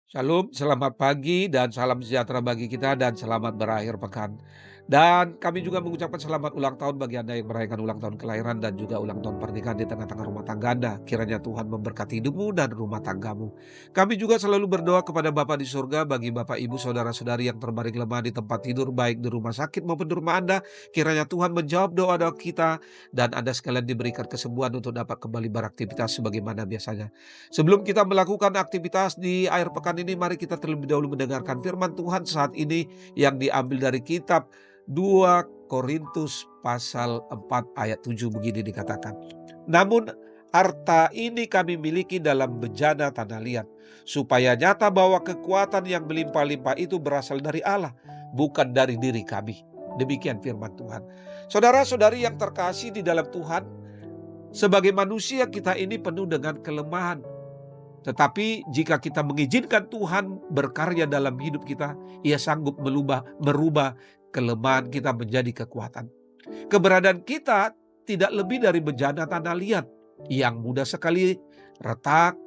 Shalom, selamat pagi dan salam sejahtera bagi kita dan selamat berakhir pekan. Dan kami juga mengucapkan selamat ulang tahun bagi Anda yang merayakan ulang tahun kelahiran dan juga ulang tahun pernikahan di tengah-tengah rumah tangga Anda. Kiranya Tuhan memberkati hidupmu dan rumah tanggamu. Kami juga selalu berdoa kepada Bapa di surga bagi Bapak Ibu Saudara-saudari yang terbaring lemah di tempat tidur baik di rumah sakit maupun di rumah Anda. Kiranya Tuhan menjawab doa-doa kita dan Anda sekalian diberikan kesembuhan untuk dapat kembali beraktivitas sebagaimana biasanya. Sebelum kita melakukan aktivitas di akhir pekan ini, mari kita terlebih dahulu mendengarkan firman Tuhan saat ini yang diambil dari kitab 2 Korintus pasal 4 ayat 7 begini dikatakan. Namun harta ini kami miliki dalam bejana tanah liat, supaya nyata bahwa kekuatan yang melimpah-limpah itu berasal dari Allah, bukan dari diri kami. Demikian firman Tuhan. Saudara-saudari yang terkasih di dalam Tuhan, sebagai manusia kita ini penuh dengan kelemahan. Tetapi jika kita mengizinkan Tuhan berkarya dalam hidup kita, Ia sanggup merubah kelemahan kita menjadi kekuatan. Keberadaan kita tidak lebih dari bejana tanah liat yang mudah sekali retak,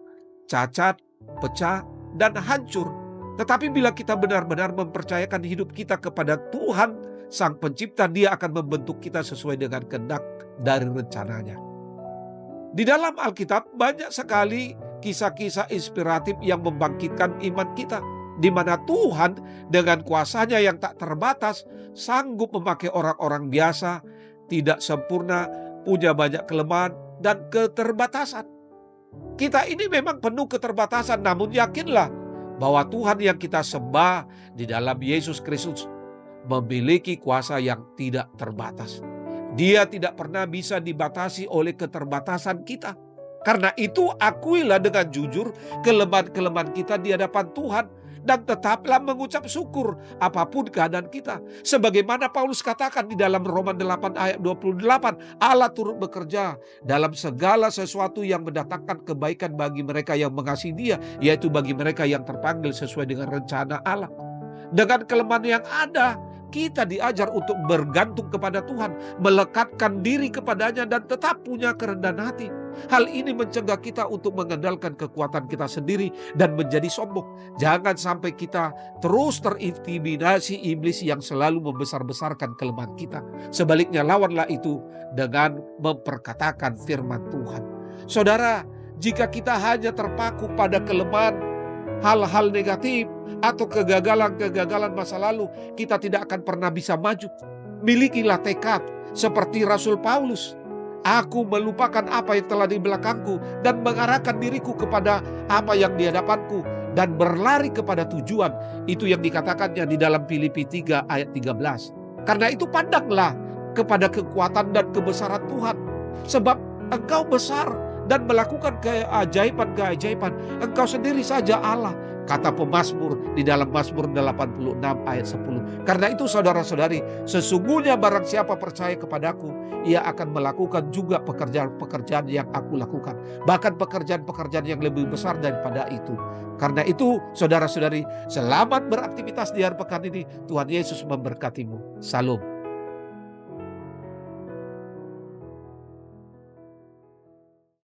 cacat, pecah, dan hancur. Tetapi bila kita benar-benar mempercayakan hidup kita kepada Tuhan, Sang Pencipta, Dia akan membentuk kita sesuai dengan kehendak dari rencananya. Di dalam Alkitab banyak sekali kisah-kisah inspiratif yang membangkitkan iman kita, di mana Tuhan dengan kuasa-Nya yang tak terbatas sanggup memakai orang-orang biasa, tidak sempurna, punya banyak kelemahan dan keterbatasan. Kita ini memang penuh keterbatasan, namun yakinlah bahwa Tuhan yang kita sembah di dalam Yesus Kristus memiliki kuasa yang tidak terbatas. Dia tidak pernah bisa dibatasi oleh keterbatasan kita. Karena itu akuilah dengan jujur kelemahan-kelemahan kita di hadapan Tuhan dan tetaplah mengucap syukur apapun keadaan kita. Sebagaimana Paulus katakan di dalam Roma 8 ayat 28, Allah turut bekerja dalam segala sesuatu yang mendatangkan kebaikan bagi mereka yang mengasihi Dia, yaitu bagi mereka yang terpanggil sesuai dengan rencana Allah. Dengan kelemahan yang ada, kita diajar untuk bergantung kepada Tuhan, melekatkan diri kepadanya dan tetap punya kerendahan hati. Hal ini mencegah kita untuk mengandalkan kekuatan kita sendiri dan menjadi sombong. Jangan sampai kita terus terintimidasi iblis yang selalu membesar-besarkan kelemahan kita. Sebaliknya lawanlah itu dengan memperkatakan firman Tuhan. Saudara, jika kita hanya terpaku pada kelemahan, hal-hal negatif, atau kegagalan-kegagalan masa lalu, kita tidak akan pernah bisa maju. Milikilah tekad seperti Rasul Paulus. Aku melupakan apa yang telah di belakangku dan mengarahkan diriku kepada apa yang di hadapanku dan berlari kepada tujuan. Itu yang dikatakannya di dalam Filipi 3 ayat 13. Karena itu pandanglah kepada kekuatan dan kebesaran Tuhan. Sebab Engkau besar dan melakukan keajaiban-keajaiban. Engkau sendiri saja Allah, kata pemazmur di dalam Mazmur 86 ayat 10. Karena itu saudara-saudari, sesungguhnya barang siapa percaya kepadaku, ia akan melakukan juga pekerjaan-pekerjaan yang aku lakukan. Bahkan pekerjaan-pekerjaan yang lebih besar daripada itu. Karena itu saudara-saudari, selamat beraktivitas di hari pekan ini. Tuhan Yesus memberkatimu. Salam.